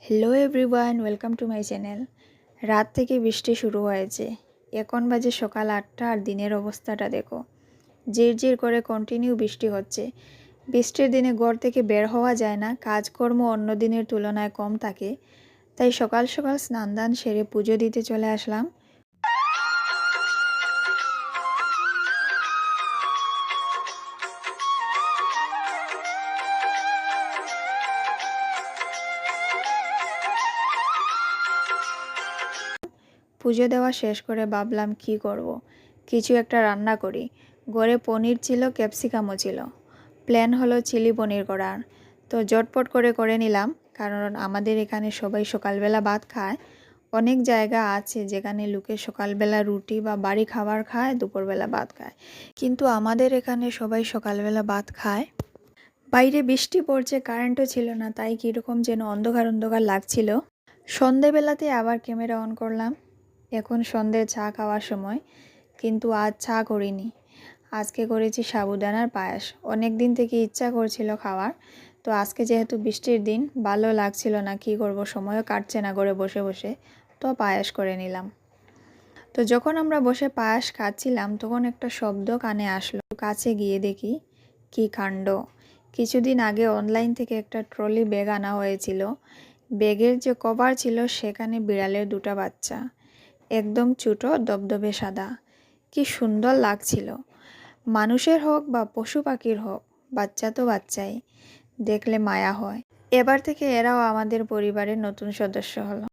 Hello everyone, welcome to my channel. রাত থেকে বৃষ্টি শুরু হয়েছে। এখন বাজে সকাল 8টা আর দিনের অবস্থাটা দেখো। ঝিরঝির করে কন্টিনিউ বৃষ্টি হচ্ছে। বৃষ্টির দিনে ঘর থেকে বের হওয়া যায় না, কাজকর্ম অন্য দিনের তুলনায় কম থাকে। তাই সকাল সকাল স্নান দান সেরে পুজো দিতে চলে আসলাম। পুজো দেওয়া শেষ করে ভাবলাম কি করব। কিছু একটা রান্না করি। ঘরে পনির ছিল, ক্যাপসিকামও ছিল। প্ল্যান হলো চিলি পনির করার। তো ঝটপট করে নিলাম, কারণ আমাদের এখানে সবাই সকালবেলা ভাত খায়। অনেক জায়গা আছে যেখানে লোকে সকালবেলা রুটি বা বাড়ি খাবার খায়, দুপুরবেলা ভাত খায়, কিন্তু আমাদের এখানে সবাই সকালবেলা ভাত খায়। বাইরে বৃষ্টি পড়ছে, কারেন্টও ছিল না, তাই কীরকম যেন অন্ধকার অন্ধকার লাগছিল। সন্ধেবেলাতে আবার ক্যামেরা অন করলাম। এখন সন্ধে চা খাওয়ার সময়, কিন্তু আজ চা করিনি। আজকে করেছি সাবুদানার পায়েস। অনেক দিন থেকে ইচ্ছা করছিল খাওয়ার। তো আজকে যেহেতু বৃষ্টির দিন, ভালো লাগছিল না, কি করব, সময়ও কাটছে না ঘরে বসে বসে, তো পায়েস করে নিলাম। তো যখন আমরা বসে পায়েস খাচ্ছিলাম, তখন একটা শব্দ কানে আসলো। কাছে গিয়ে দেখি কি কাণ্ড। কিছুদিন আগে অনলাইন থেকে একটা ট্রলি ব্যাগ আনা হয়েছিল। ব্যাগের যে কভার ছিল সেখানে বিড়ালের দুটো বাচ্চা, একদম ছোটো, দবদবে সাদা। কি সুন্দর লাগছিল। মানুষের হোক বা পশু পাখির হোক, বাচ্চা তো বাচ্চাই, দেখলে মায়া হয়। এবার থেকে এরাও আমাদের পরিবারের নতুন সদস্য হলো।